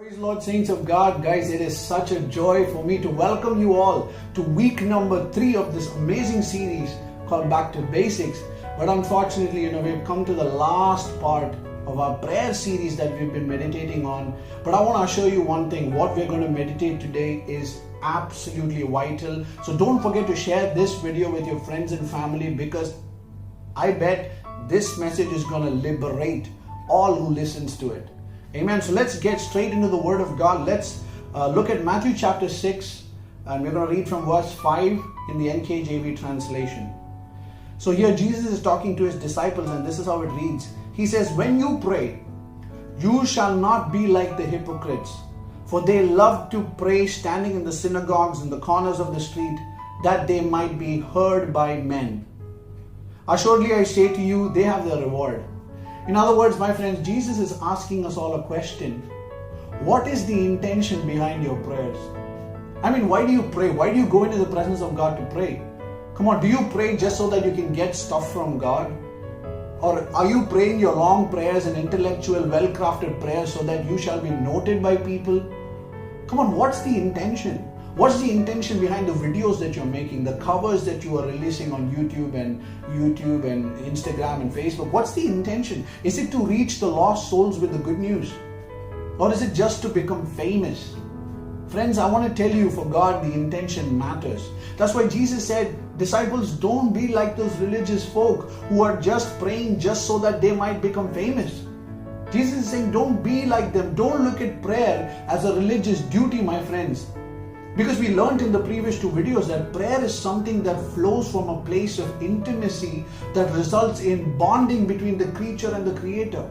Praise Lord, saints of God. Guys, it is such a joy for me to welcome you all to week number 3 of this amazing series called Back to Basics. But unfortunately, we've come to the last part of our prayer series that we've been meditating on. But I want to assure you one thing, what we're going to meditate today is absolutely vital. So don't forget to share this video with your friends and family, because I bet this message is going to liberate all who listens to it. Amen. So let's get straight into the Word of God. Let's look at Matthew chapter 6, and we're going to read from verse 5 in the NKJV translation. So here Jesus is talking to his disciples, and this is how it reads. He says, "When you pray, you shall not be like the hypocrites, for they love to pray standing in the synagogues and the corners of the street, that they might be heard by men. Assuredly I say to you, they have their reward." In other words, my friends, Jesus is asking us all a question. What is the intention behind your prayers? I mean, why do you pray? Why do you go into the presence of God to pray? Come on, do you pray just so that you can get stuff from God? Or are you praying your long prayers and intellectual, well-crafted prayers so that you shall be noted by people? Come on, what's the intention? What's the intention behind the videos that you're making, the covers that you are releasing on YouTube and Instagram and Facebook? What's the intention? Is it to reach the lost souls with the good news? Or is it just to become famous? Friends, I want to tell you, for God, the intention matters. That's why Jesus said, disciples, don't be like those religious folk who are just praying just so that they might become famous. Jesus is saying, don't be like them. Don't look at prayer as a religious duty, my friends. Because we learned in the previous 2 videos that prayer is something that flows from a place of intimacy that results in bonding between the creature and the Creator.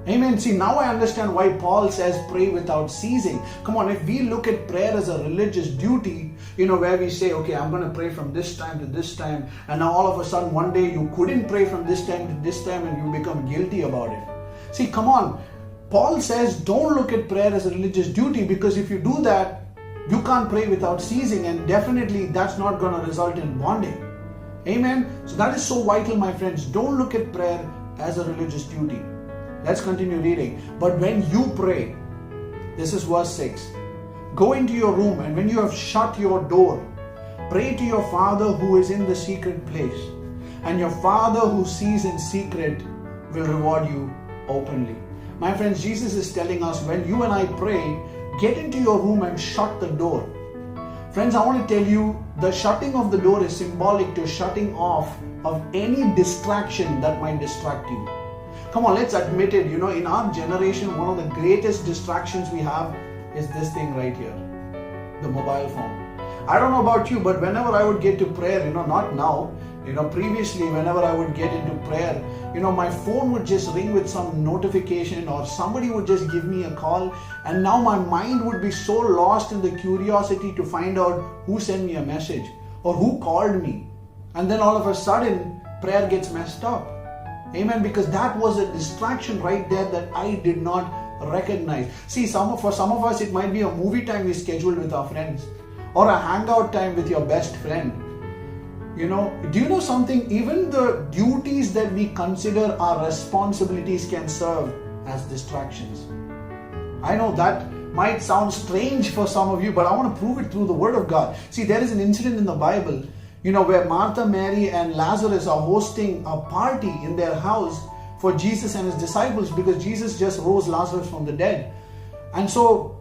Amen. See, now I understand why Paul says pray without ceasing. Come on, if we look at prayer as a religious duty, where we say, okay, I'm going to pray from this time to this time, and now all of a sudden one day you couldn't pray from this time to this time and you become guilty about it. See, come on. Paul says don't look at prayer as a religious duty, because if you do that, you can't pray without ceasing, and definitely that's not going to result in bonding. Amen. So that is so vital, my friends. Don't look at prayer as a religious duty. Let's continue reading. But when you pray, this is verse 6. Go into your room, and when you have shut your door, pray to your Father who is in the secret place, and your Father who sees in secret will reward you openly. My friends, Jesus is telling us, when you and I pray, get into your room and shut the door. Friends, I want to tell you, the shutting of the door is symbolic to shutting off of any distraction that might distract you. Come on, let's admit it. In our generation, one of the greatest distractions we have is this thing right here, the mobile phone. I don't know about you, but whenever I would get to prayer, not now, previously, whenever I would get into prayer, my phone would just ring with some notification, or somebody would just give me a call, and now my mind would be so lost in the curiosity to find out who sent me a message or who called me. And then all of a sudden, prayer gets messed up. Amen. Because that was a distraction right there that I did not recognize. See, for some of us, it might be a movie time we scheduled with our friends, or a hangout time with your best friend. Do you know something? Even the duties that we consider our responsibilities can serve as distractions. I know that might sound strange for some of you, but I want to prove it through the Word of God. See, there is an incident in the Bible, where Martha, Mary, and Lazarus are hosting a party in their house for Jesus and his disciples, because Jesus just rose Lazarus from the dead. And so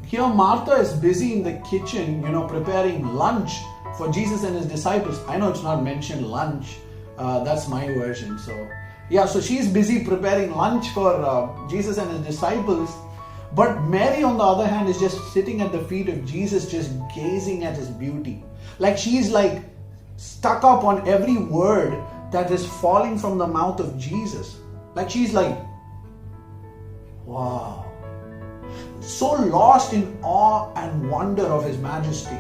here Martha is busy in the kitchen, preparing lunch for Jesus and his disciples. I know it's not mentioned lunch. That's my version. So she's busy preparing lunch for Jesus and his disciples. But Mary, on the other hand, is just sitting at the feet of Jesus, just gazing at his beauty. Like she's stuck up on every word that is falling from the mouth of Jesus. Like she's like, wow. So lost in awe and wonder of his majesty.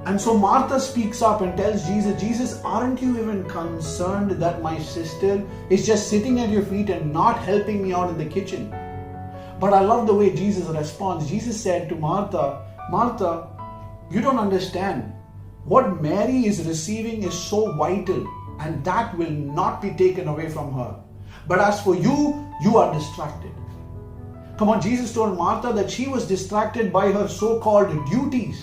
And so Martha speaks up and tells Jesus, Jesus, aren't you even concerned that my sister is just sitting at your feet and not helping me out in the kitchen? But I love the way Jesus responds. Jesus said to Martha, Martha, you don't understand. What Mary is receiving is so vital, and that will not be taken away from her. But as for you, you are distracted. Come on, Jesus told Martha that she was distracted by her so-called duties.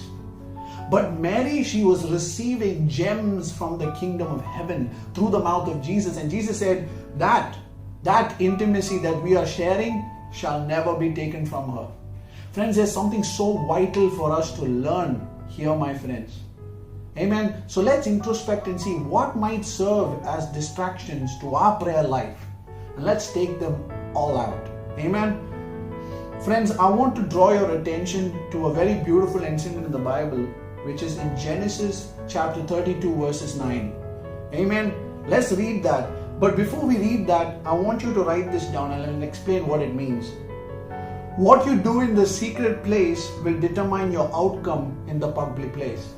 But Mary, she was receiving gems from the kingdom of heaven through the mouth of Jesus. And Jesus said that intimacy that we are sharing shall never be taken from her. Friends, there's something so vital for us to learn here, my friends. Amen. So let's introspect and see what might serve as distractions to our prayer life. And let's take them all out. Amen. Friends, I want to draw your attention to a very beautiful incident in the Bible, which is in Genesis chapter 32 verses 9. Amen. Let's read that. But before we read that, I want you to write this down and I'll explain what it means. What you do in the secret place will determine your outcome in the public place.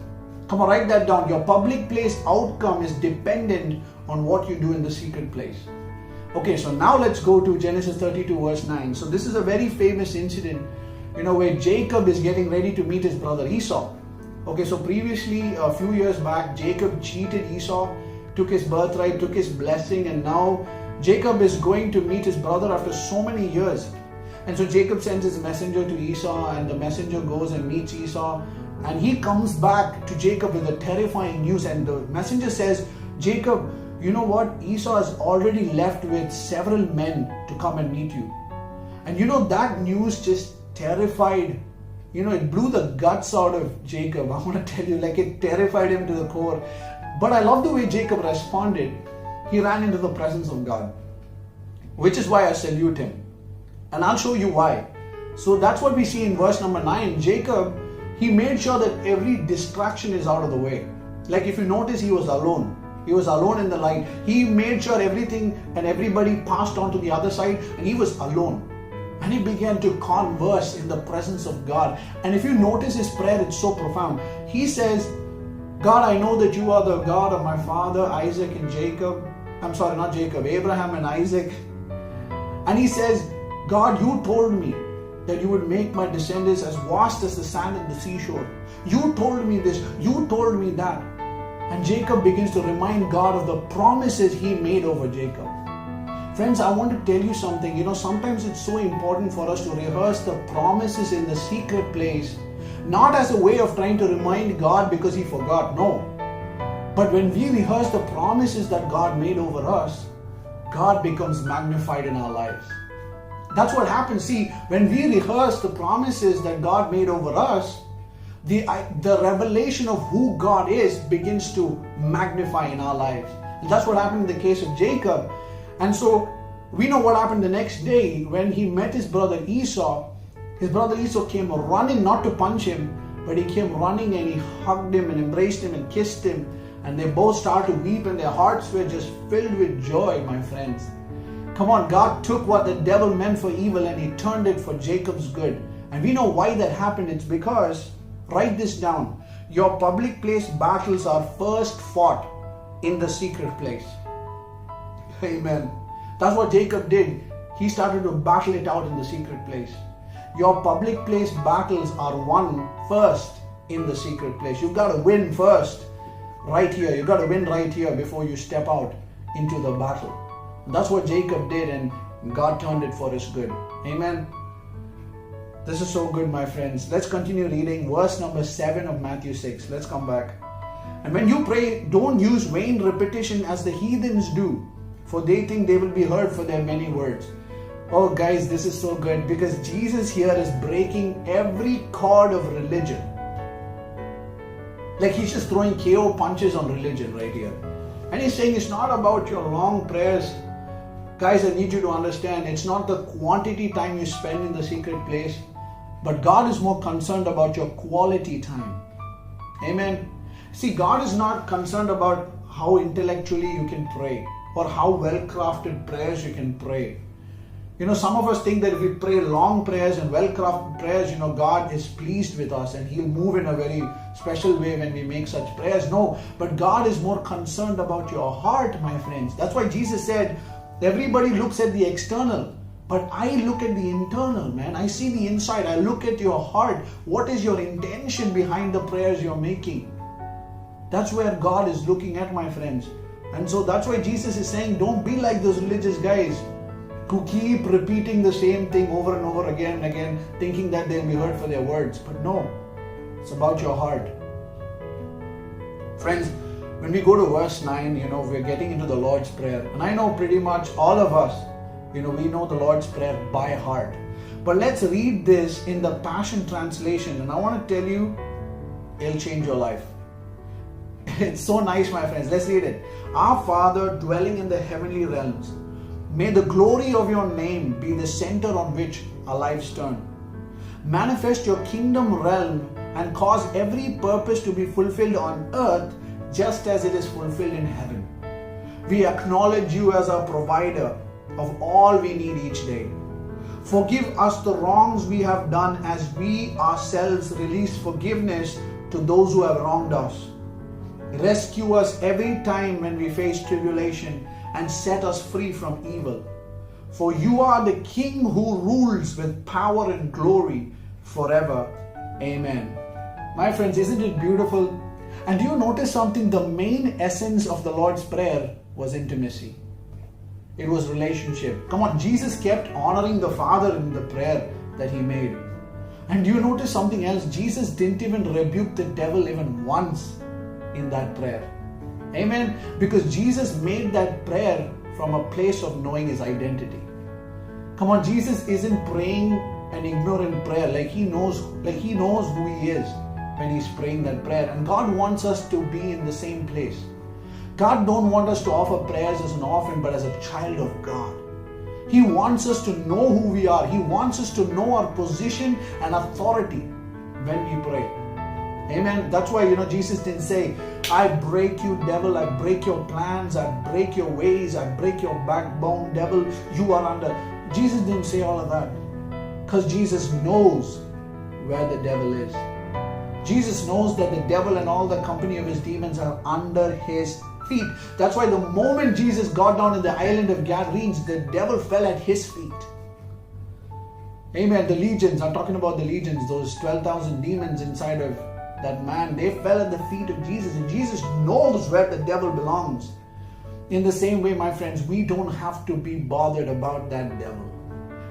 Come on, write that down. Your public place outcome is dependent on what you do in the secret place. Okay, so now let's go to Genesis 32 verse 9. So this is a very famous incident, where Jacob is getting ready to meet his brother Esau. Okay, so previously, a few years back, Jacob cheated Esau, took his birthright, took his blessing, and now Jacob is going to meet his brother after so many years. And so Jacob sends his messenger to Esau, and the messenger goes and meets Esau, and he comes back to Jacob with a terrifying news. And the messenger says, Jacob, you know what? Esau has already left with several men to come and meet you. And that news just terrified, it blew the guts out of Jacob. I want to tell you, it terrified him to the core. But I love the way Jacob responded. He ran into the presence of God, which is why I salute him. And I'll show you why. So that's what we see in verse number 9. Jacob, he made sure that every distraction is out of the way. If you notice, he was alone. He was alone in the light. He made sure everything and everybody passed on to the other side, and he was alone. And he began to converse in the presence of God. And if you notice his prayer, it's so profound. He says, God, I know that you are the God of my father Isaac and Jacob. I'm sorry, not Jacob, Abraham and Isaac. And he says, God, you told me that you would make my descendants as vast as the sand on the seashore. You told me this, you told me that. And Jacob begins to remind God of the promises he made over Jacob. Friends, I want to tell you something. Sometimes it's so important for us to rehearse the promises in the secret place, not as a way of trying to remind God because he forgot. No. But when we rehearse the promises that God made over us, God becomes magnified in our lives. That's what happens. See, when we rehearse the promises that God made over us, the revelation of who God is begins to magnify in our lives. And that's what happened in the case of Jacob. And so we know what happened the next day when he met his brother Esau. His brother Esau came running, not to punch him, but he came running and he hugged him and embraced him and kissed him. And they both started to weep and their hearts were just filled with joy, my friends. Come on, God took what the devil meant for evil and he turned it for Jacob's good. And we know why that happened. It's because, write this down, your public place battles are first fought in the secret place. Amen. That's what Jacob did. He started to battle it out in the secret place. Your public place battles are won first in the secret place. You've got to win first right here. You've got to win right here before you step out into the battle. That's what Jacob did, and God turned it for his good. Amen. This is so good, my friends. Let's continue reading verse number 7 of Matthew 6. Let's come back. And when you pray, don't use vain repetition as the heathens do, for they think they will be heard for their many words. Oh guys, this is so good because Jesus here is breaking every cord of religion. He's just throwing KO punches on religion right here. And he's saying it's not about your long prayers. Guys, I need you to understand, it's not the quantity time you spend in the secret place, but God is more concerned about your quality time. Amen. See, God is not concerned about how intellectually you can pray or how well-crafted prayers you can pray. Some of us think that if we pray long prayers and well-crafted prayers, God is pleased with us and He'll move in a very special way when we make such prayers. No, but God is more concerned about your heart, my friends. That's why Jesus said, everybody looks at the external, but I look at the internal, man. I see the inside. I look at your heart. What is your intention behind the prayers you're making? That's where God is looking at, my friends. And so that's why Jesus is saying, don't be like those religious guys. who keep repeating the same thing over and over again and again, thinking that they'll be heard for their words. But no, it's about your heart. Friends, when we go to verse 9, we're getting into the Lord's Prayer. And I know pretty much all of us, we know the Lord's Prayer by heart. But let's read this in the Passion Translation. And I want to tell you, it'll change your life. It's so nice, my friends. Let's read it. Our Father, dwelling in the heavenly realms, may the glory of your name be the center on which our lives turn. Manifest your kingdom realm and cause every purpose to be fulfilled on earth just as it is fulfilled in heaven. We acknowledge you as our provider of all we need each day. Forgive us the wrongs we have done as we ourselves release forgiveness to those who have wronged us. Rescue us every time when we face tribulation and set us free from evil. For you are the King who rules with power and glory forever. Amen. My friends, isn't it beautiful? And do you notice something? The main essence of the Lord's Prayer was intimacy. It was relationship. Come on, Jesus kept honoring the Father in the prayer that he made. And do you notice something else? Jesus didn't even rebuke the devil even once in that prayer. Amen. Because Jesus made that prayer from a place of knowing his identity. Come on, Jesus isn't praying an ignorant prayer. Like he knows who he is when he's praying that prayer. And God wants us to be in the same place. God don't want us to offer prayers as an orphan, but as a child of God. He wants us to know who we are. He wants us to know our position and authority when we pray. Amen. That's why, Jesus didn't say, I break you, devil. I break your plans. I break your ways. I break your backbone, devil. You are under. Jesus didn't say all of that. Because Jesus knows where the devil is. Jesus knows that the devil and all the company of his demons are under his feet. That's why the moment Jesus got down in the island of Gadarenes, the devil fell at his feet. Amen. The legions, I'm talking about the legions, those 12,000 demons inside of that man, they fell at the feet of Jesus. And Jesus knows where the devil belongs. In the same way, my friends, we don't have to be bothered about that devil.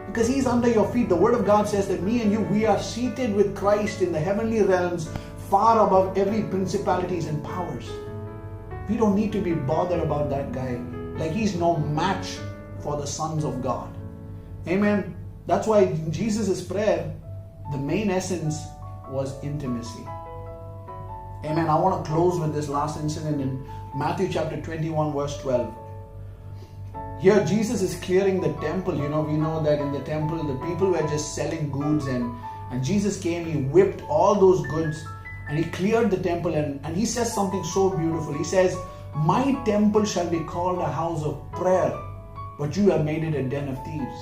Because he's under your feet. The Word of God says that me and you, we are seated with Christ in the heavenly realms, far above every principalities and powers. We don't need to be bothered about that guy. Like he's no match for the sons of God. Amen. That's why in Jesus' prayer, the main essence was intimacy. Amen. I want to close with this last incident in Matthew chapter 21 verse 12. Here Jesus is clearing the temple. We know that in the temple the people were just selling goods and Jesus came, he whipped all those goods and he cleared the temple and he says something so beautiful. He says, my temple shall be called a house of prayer, but you have made it a den of thieves.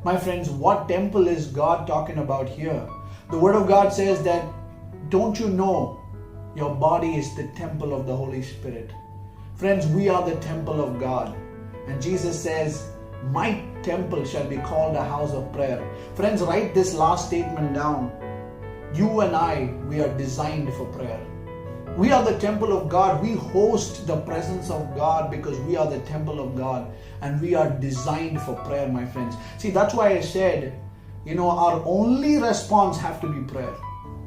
My friends, what temple is God talking about here? The Word of God says that, don't you know your body is the temple of the Holy Spirit? Friends, we are the temple of God. And Jesus says, my temple shall be called a house of prayer. Friends, write this last statement down. You and I, we are designed for prayer. We are the temple of God. We host the presence of God because we are the temple of God. And we are designed for prayer, my friends. See, that's why I said, our only response have to be prayer.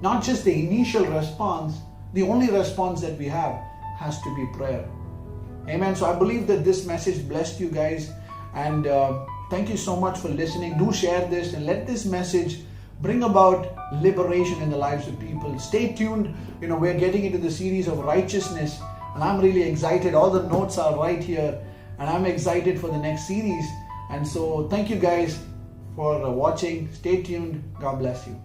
Not just the initial response. The only response that we have has to be prayer. Amen. So I believe that this message blessed you guys. And thank you so much for listening. Do share this and let this message bring about liberation in the lives of people. Stay tuned. We're getting into the series of righteousness. And I'm really excited. All the notes are right here. And I'm excited for the next series. And so thank you guys for watching. Stay tuned. God bless you.